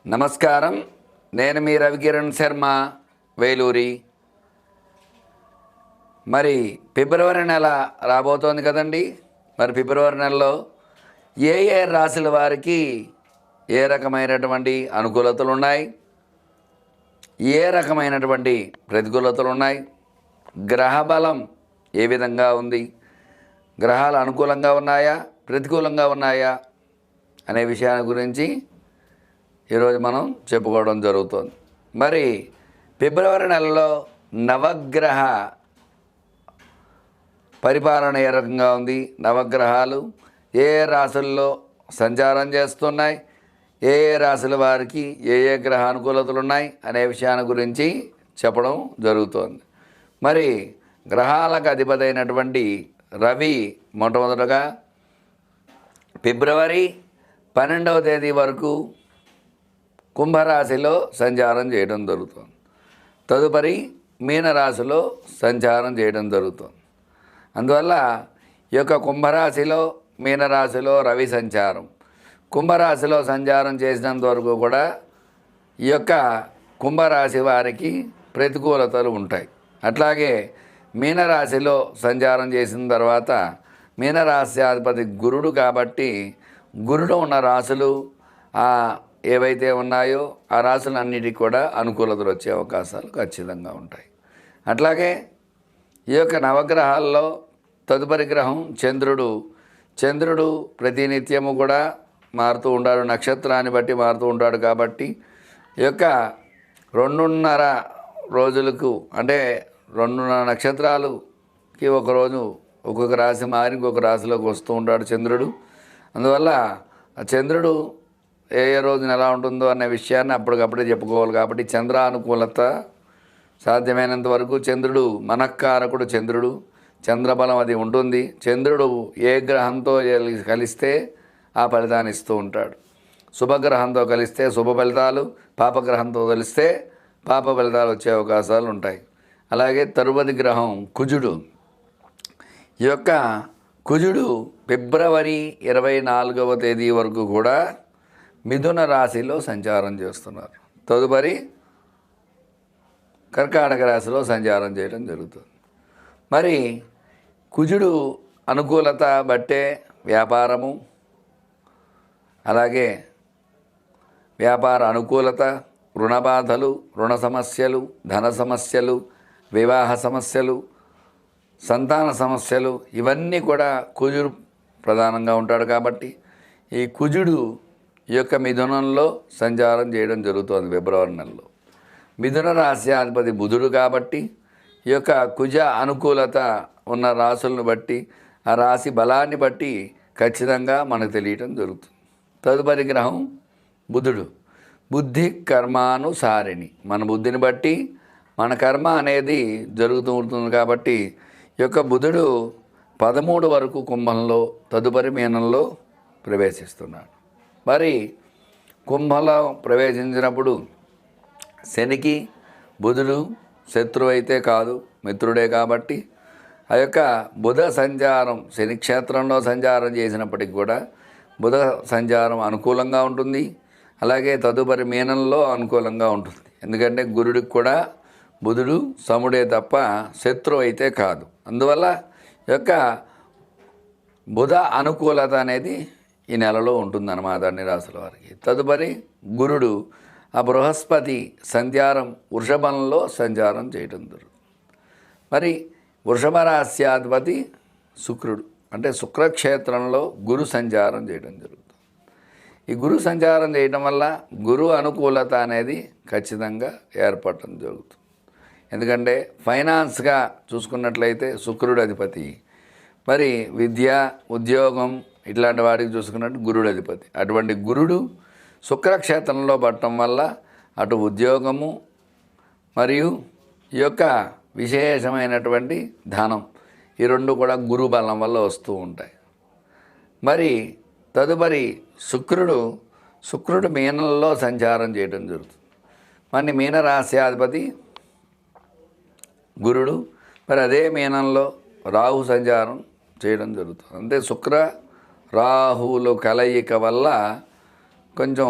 నమస్కారం. నేను మీ రవికిరణ్ శర్మ, వేలూరి. మరి ఫిబ్రవరి నెల రాబోతోంది కదండి. మరి ఫిబ్రవరి నెలలో ఏ ఏ రాశుల వారికి ఏ రకమైనటువంటి అనుకూలతలు ఉన్నాయి, ఏ రకమైనటువంటి ప్రతికూలతలు ఉన్నాయి, గ్రహ బలం ఏ విధంగా ఉంది, గ్రహాలు అనుకూలంగా ఉన్నాయా ప్రతికూలంగా ఉన్నాయా అనే విషయాల గురించి ఈరోజు మనం చెప్పుకోవడం జరుగుతుంది. మరి ఫిబ్రవరి నెలలో నవగ్రహ పరిపాలన ఏ రకంగా ఉంది, నవగ్రహాలు ఏ రాశుల్లో సంచారం చేస్తున్నాయి, ఏ ఏ రాశుల వారికి ఏ ఏ గ్రహ అనుకూలతలు ఉన్నాయి అనే విషయాన్ని గురించి చెప్పడం జరుగుతోంది. మరి గ్రహాలకు అధిపతి అయినటువంటి రవి మొట్టమొదటగా ఫిబ్రవరి 12వ తేదీ వరకు కుంభరాశిలో సంచారం చేయడం జరుగుతుంది. తదుపరి మీనరాశిలో సంచారం చేయడం జరుగుతుంది. అందువల్ల ఈ యొక్క కుంభరాశిలో మీనరాశిలో రవి సంచారం, కుంభరాశిలో సంచారం చేసినంత వరకు కూడా ఈ యొక్క కుంభరాశి వారికి ప్రతికూలతలు ఉంటాయి. అట్లాగే మీనరాశిలో సంచారం చేసిన తర్వాత మీనరాశ్యాధిపతి గురుడు కాబట్టి గురుడు ఉన్న రాశులు ఏవైతే ఉన్నాయో ఆ రాశులన్నిటికీ కూడా అనుకూలతలు వచ్చే అవకాశాలు ఖచ్చితంగా ఉంటాయి. అట్లాగే ఈ యొక్క నవగ్రహాల్లో తదుపరి గ్రహం చంద్రుడు ప్రతినిత్యము కూడా మారుతూ ఉంటాడు, నక్షత్రాన్ని బట్టి మారుతూ ఉంటాడు. కాబట్టి ఈ యొక్క 2.5 రోజులకు అంటే 2.5 నక్షత్రాలకి ఒకరోజు ఒక్కొక్క రాశి మారి ఇంకొక రాశిలోకి వస్తూ ఉంటాడు చంద్రుడు. అందువల్ల ఆ చంద్రుడు ఏ ఏ రోజున ఎలా ఉంటుందో అనే విషయాన్ని అప్పటికప్పుడే చెప్పుకోవాలి. కాబట్టి చంద్రానుకూలత సాధ్యమైనంత వరకు చంద్రుడు మనఃకారకుడు, చంద్రబలం అది ఉంటుంది. చంద్రుడు ఏ గ్రహంతో కలిస్తే ఆ ఫలితాన్ని ఇస్తూ ఉంటాడు. శుభగ్రహంతో కలిస్తే శుభ ఫలితాలు, పాపగ్రహంతో కలిస్తే పాప ఫలితాలు వచ్చే అవకాశాలు ఉంటాయి. అలాగే తరువాతి గ్రహం కుజుడు. ఈ యొక్క కుజుడు ఫిబ్రవరి 24వ తేదీ వరకు కూడా మిథున రాశిలో సంచారం చేస్తున్నారు. తదుపరి కర్కాటక రాశిలో సంచారం చేయడం జరుగుతుంది. మరి కుజుడు అనుకూలత బట్టే వ్యాపారము, అలాగే వ్యాపార అనుకూలత, రుణ బాధలు, రుణ సమస్యలు, ధన సమస్యలు, వివాహ సమస్యలు, సంతాన సమస్యలు ఇవన్నీ కూడా కుజుడు ప్రధానంగా ఉంటాడు. కాబట్టి ఈ కుజుడు ఈ యొక్క మిథునంలో సంచారం చేయడం జరుగుతుంది ఫిబ్రవరి నెలలో. మిథున రాశ్యాధిపతి బుధుడు కాబట్టి ఈ యొక్క కుజ అనుకూలత ఉన్న రాశులను బట్టి ఆ రాశి బలాన్ని బట్టి ఖచ్చితంగా మనకు తెలియటం జరుగుతుంది. తదుపరి గ్రహం బుధుడు. బుద్ధి కర్మానుసారిణి, మన బుద్ధిని బట్టి మన కర్మ అనేది జరుగుతూ ఉంటుంది. కాబట్టి ఈ యొక్క బుధుడు 13 వరకు కుంభంలో తదుపరి మీనంలో ప్రవేశిస్తున్నాడు. మరి కుంభంలో ప్రవేశించినప్పుడు శనికి బుధుడు శత్రువు అయితే కాదు, మిత్రుడే. కాబట్టి ఆ యొక్క బుధ సంచారం శని క్షేత్రంలో సంచారం చేసినప్పటికి కూడా బుధ సంచారం అనుకూలంగా ఉంటుంది. అలాగే తదుపరి మీనంలో అనుకూలంగా ఉంటుంది. ఎందుకంటే గురుడికి కూడా బుధుడు సముడే తప్ప శత్రువు అయితే కాదు. అందువల్ల ఈ యొక్క బుధ అనుకూలత అనేది ఈ నెలలో ఉంటుందన్నమాట అన్ని రాశుల వారికి. తదుపరి గురుడు ఆ బృహస్పతి సంచారం వృషభంలో సంచారం చేయడం జరుగుతుంది. మరి వృషభ రాశ్యాధిపతి శుక్రుడు, అంటే శుక్రక్షేత్రంలో గురు సంచారం చేయడం జరుగుతుంది. ఈ గురు సంచారం చేయడం వల్ల గురు అనుకూలత అనేది ఖచ్చితంగా ఏర్పడటం జరుగుతుంది. ఎందుకంటే ఫైనాన్స్గా చూసుకున్నట్లయితే శుక్రుడు అధిపతి, మరి విద్య, ఉద్యోగం ఇట్లాంటి వాటికి చూసుకున్నట్టు గురుడు అధిపతి. అటువంటి గురుడు శుక్రక్షేత్రంలో పడటం వల్ల అటు ఉద్యోగము మరియు ఈ యొక్క విశేషమైనటువంటి ధనం ఈ రెండు కూడా గురు బలం వల్ల వస్తూ ఉంటాయి. మరి తదుపరి శుక్రుడు మీనంలో సంచారం చేయడం జరుగుతుంది. మరి మీనరాశ్యాధిపతి గురుడు, మరి అదే మీనంలో రాహు సంచారం చేయడం జరుగుతుంది. అంటే శుక్ర రాహువుల కలయిక వల్ల కొంచెం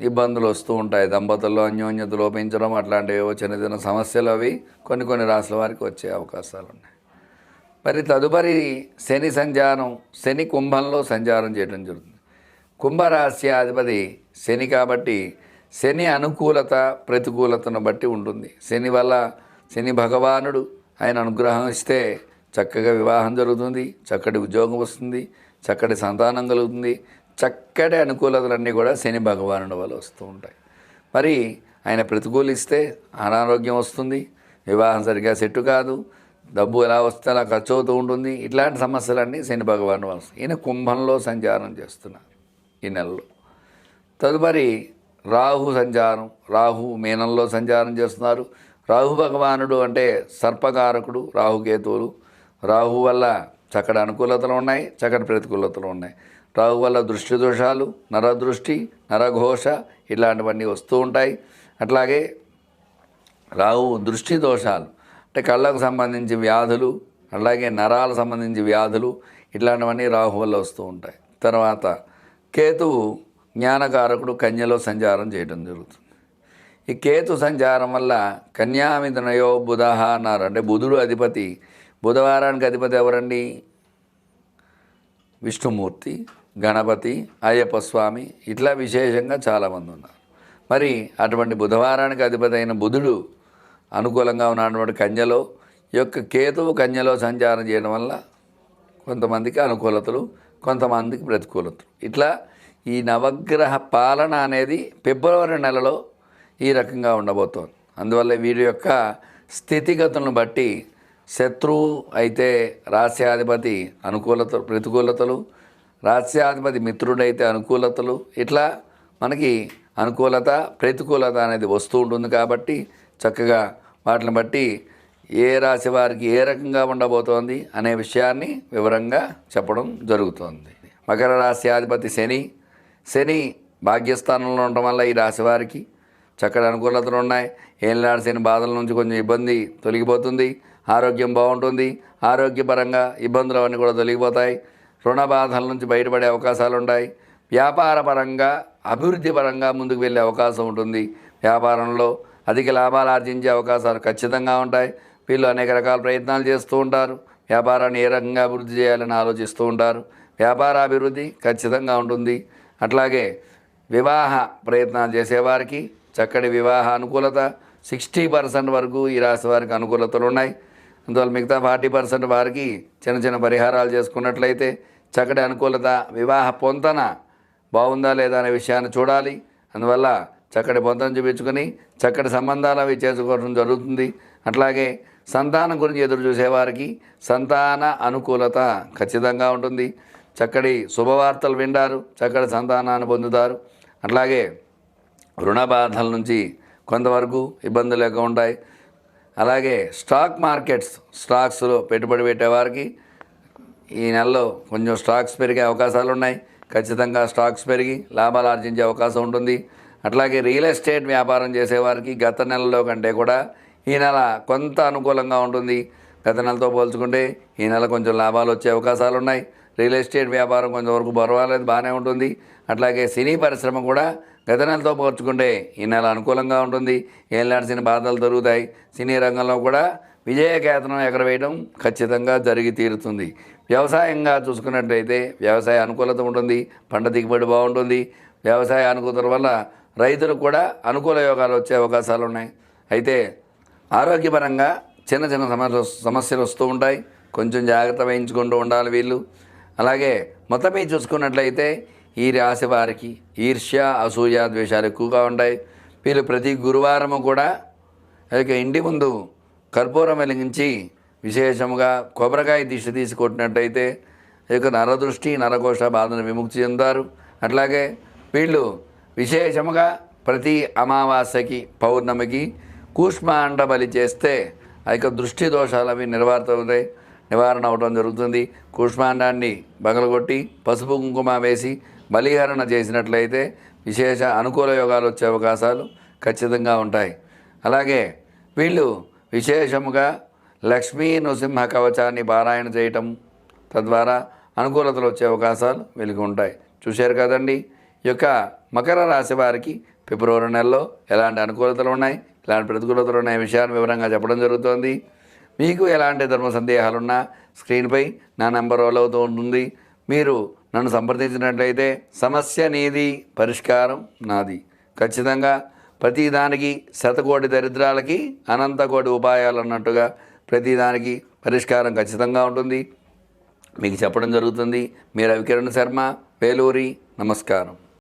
ఇబ్బందులు వస్తూ ఉంటాయి. దంపతుల్లో అన్యోన్యత లోపించడం అట్లాంటివి చిన్న చిన్న సమస్యలు అవి కొన్ని రాశుల వారికి వచ్చే అవకాశాలు ఉన్నాయి. మరి తదుపరి శని సంచారం, శని కుంభంలో సంచారం చేయడం జరుగుతుంది. కుంభరాశ్యాధిపతి శని కాబట్టి శని అనుకూలత ప్రతికూలతను బట్టి ఉంటుంది. శని వల్ల శని భగవానుడు ఆయన అనుగ్రహం ఇస్తే చక్కగా వివాహం జరుగుతుంది, చక్కటి ఉద్యోగం వస్తుంది, చక్కటి సంతానం కలుగుతుంది. చక్కటి అనుకూలతలన్నీ కూడా శని భగవానుడి వల్ల వస్తూ ఉంటాయి. మరి ఆయన ప్రతికూలిస్తే అనారోగ్యం వస్తుంది, వివాహం సరిగ్గా సెట్టు కాదు, డబ్బు ఎలా వస్తే అలా ఖర్చు అవుతూ ఉంటుంది. ఇట్లాంటి సమస్యలన్నీ శని భగవానుడు వస్తాయి. ఈయన కుంభంలో సంచారం చేస్తున్నారు ఈ నెలలో. తదుపరి రాహు సంచారం, రాహు మీనంలో సంచారం చేస్తున్నారు. రాహు భగవానుడు అంటే సర్పకారకుడు, రాహుకేతువులు. రాహు వల్ల చక్కటి అనుకూలతలు ఉన్నాయి, చక్కటి ప్రతికూలతలు ఉన్నాయి. రాహు వల్ల దృష్టి దోషాలు, నరదృష్టి, నరఘోష ఇలాంటివన్నీ వస్తూ ఉంటాయి. అట్లాగే రాహు దృష్టి దోషాలు అంటే కళ్ళకు సంబంధించి వ్యాధులు, అలాగే నరాలకు సంబంధించి వ్యాధులు ఇట్లాంటివన్నీ రాహు వల్ల వస్తూ ఉంటాయి. తర్వాత కేతువు జ్ఞానకారకుడు, కన్యలో సంచారం చేయడం జరుగుతుంది. ఈ కేతు సంచారం వల్ల కన్యామిథునయో బుధః అన్నారు. అంటే బుధుడు అధిపతి. బుధవారానికి అధిపతి ఎవరండి? విష్ణుమూర్తి, గణపతి, అయ్యప్ప స్వామి ఇట్లా విశేషంగా చాలామంది ఉన్నారు. మరి అటువంటి బుధవారానికి అధిపతి అయిన బుధుడు అనుకూలంగా ఉన్నటువంటి కన్యలో, ఈ యొక్క కేతువు కన్యలో సంచారం చేయడం వల్ల కొంతమందికి అనుకూలతలు, కొంతమందికి ప్రతికూలతలు. ఇట్లా ఈ నవగ్రహ పాలన అనేది ఫిబ్రవరి నెలలో ఈ రకంగా ఉండబోతోంది. అందువల్ల వీరి యొక్క స్థితిగతులను బట్టి శత్రువు అయితే రాస్యాధిపతి అనుకూలత ప్రతికూలతలు, రాస్యాధిపతి మిత్రుడైతే అనుకూలతలు, ఇట్లా మనకి అనుకూలత ప్రతికూలత అనేది వస్తూ ఉంటుంది. కాబట్టి చక్కగా వాటిని బట్టి ఏ రాశి వారికి ఏ రకంగా ఉండబోతోంది అనే విషయాన్ని వివరంగా చెప్పడం జరుగుతోంది. మకర రాశ్యాధిపతి శని. శని భాగ్యస్థానంలో ఉండటం వల్ల ఈ రాశి వారికి చక్కటి అనుకూలతలు ఉన్నాయి. ఏలినాడు శని బాధల నుంచి కొంచెం ఇబ్బంది తొలగిపోతుంది, ఆరోగ్యం బాగుంటుంది, ఆరోగ్యపరంగా ఇబ్బందులు అవన్నీ కూడా తొలగిపోతాయి. రుణ బాధల నుంచి బయటపడే అవకాశాలు ఉంటాయి. వ్యాపార పరంగా అభివృద్ధి పరంగా ముందుకు వెళ్ళే అవకాశం ఉంటుంది. వ్యాపారంలో అధిక లాభాలు ఆర్జించే అవకాశాలు ఖచ్చితంగా ఉంటాయి. వీళ్ళు అనేక రకాల ప్రయత్నాలు చేస్తూ ఉంటారు. వ్యాపారాన్ని ఏ రకంగా అభివృద్ధి చేయాలని ఆలోచిస్తూ ఉంటారు. వ్యాపార అభివృద్ధి ఖచ్చితంగా ఉంటుంది. అట్లాగే వివాహ ప్రయత్నాలు చేసేవారికి చక్కటి వివాహ అనుకూలత 60% వరకు ఈ రాశి వారికి అనుకూలతలు ఉన్నాయి. అందువల్ల మిగతా 40% వారికి చిన్న చిన్న పరిహారాలు చేసుకున్నట్లయితే చక్కటి అనుకూలత, వివాహ పొంతన బాగుందా లేదా అనే విషయాన్ని చూడాలి. అందువల్ల చక్కటి పొంతన చూపించుకొని చక్కటి సంబంధాలు అవి చేసుకోవడం జరుగుతుంది. అట్లాగే సంతానం గురించి ఎదురు చూసేవారికి సంతాన అనుకూలత ఖచ్చితంగా ఉంటుంది. చక్కటి శుభవార్తలు వింటారు, చక్కటి సంతానాన్ని పొందుతారు. అట్లాగే రుణ బాధల నుంచి కొంతవరకు ఇబ్బందులు లేక ఉంటాయి. అలాగే స్టాక్స్లో పెట్టుబడి పెట్టేవారికి ఈ నెలలో కొంచెం స్టాక్స్ పెరిగే అవకాశాలు ఉన్నాయి. ఖచ్చితంగా స్టాక్స్ పెరిగి లాభాలు ఆర్జించే అవకాశం ఉంటుంది. అట్లాగే రియల్ ఎస్టేట్ వ్యాపారం చేసేవారికి గత నెలలో కంటే కూడా ఈ నెల కొంత అనుకూలంగా ఉంటుంది. గత నెలతో పోల్చుకుంటే ఈ నెల కొంచెం లాభాలు వచ్చే అవకాశాలు ఉన్నాయి. రియల్ ఎస్టేట్ వ్యాపారం కొంతవరకు పర్వాలేదు, బాగానే ఉంటుంది. అట్లాగే సినీ పరిశ్రమ కూడా గత నెలతో పోల్చుకుంటే ఈ నెల అనుకూలంగా ఉంటుంది. ఏళ్ళనాటి సినీ బాధలు దొరుకుతాయి. సినీ రంగంలో కూడా విజయకేతనం ఎగరవేయడం ఖచ్చితంగా జరిగి తీరుతుంది. వ్యవసాయంగా చూసుకున్నట్లయితే వ్యవసాయ అనుకూలత ఉంటుంది, పంట దిగుబడి బాగుంటుంది. వ్యవసాయ అనుకూలత వల్ల రైతులకు కూడా అనుకూల యోగాలు వచ్చే అవకాశాలు ఉన్నాయి. అయితే ఆరోగ్యపరంగా చిన్న చిన్న సమస్యలు వస్తూ ఉంటాయి. కొంచెం జాగ్రత్త వహించుకుంటూ ఉండాలి వీళ్ళు. అలాగే మొత్తమే చూసుకున్నట్లయితే ఈ రాశి వారికి ఈర్ష్య, అసూయ, ద్వేషాలు ఎక్కువగా ఉంటాయి. వీళ్ళు ప్రతి గురువారము కూడా ఇంటి ముందు కర్పూరం వెలిగించి విశేషముగా కొబ్బరికాయ తీసి కొట్టినట్టయితే నరదృష్టి, నరకోశ బాధను విముక్తి చెందుతారు. అట్లాగే వీళ్ళు విశేషముగా ప్రతి అమావాస్యకి, పౌర్ణమికి కూష్మాండ బలి చేస్తే దృష్టి దోషాలు అవి నివారణ అవడం జరుగుతుంది. కూష్మాండాన్ని బగలగొట్టి పసుపు కుంకుమ వేసి బలిహరణ చేసినట్లయితే విశేష అనుకూల యోగాలు వచ్చే అవకాశాలు ఖచ్చితంగా ఉంటాయి. అలాగే వీళ్ళు విశేషముగా లక్ష్మీ నృసింహ కవచాన్ని పారాయణ చేయటం తద్వారా అనుకూలతలు వచ్చే అవకాశాలు వీళ్ళకి ఉంటాయి. చూశారు కదండి, ఈ యొక్క మకర రాశి వారికి ఫిబ్రవరి నెలలో ఎలాంటి అనుకూలతలు ఉన్నాయి, ఎలాంటి ప్రతికూలతలు ఉన్నాయి విషయాన్ని వివరంగా చెప్పడం జరుగుతోంది. మీకు ఎలాంటి ధర్మ సందేహాలున్నా స్క్రీన్పై నా నెంబర్ రోల్ అవుతూ ఉంటుంది. మీరు నన్ను సంప్రదించినట్లయితే సమస్య నీది, పరిష్కారం నాది. ఖచ్చితంగా ప్రతిదానికి శతకోటి దరిద్రాలకి అనంతకోటి ఉపాయాలు అన్నట్టుగా ప్రతిదానికి పరిష్కారం ఖచ్చితంగా ఉంటుంది, మీకు చెప్పడం జరుగుతుంది. మీరు రవికిరణ్ శర్మ, వేలూరి. నమస్కారం.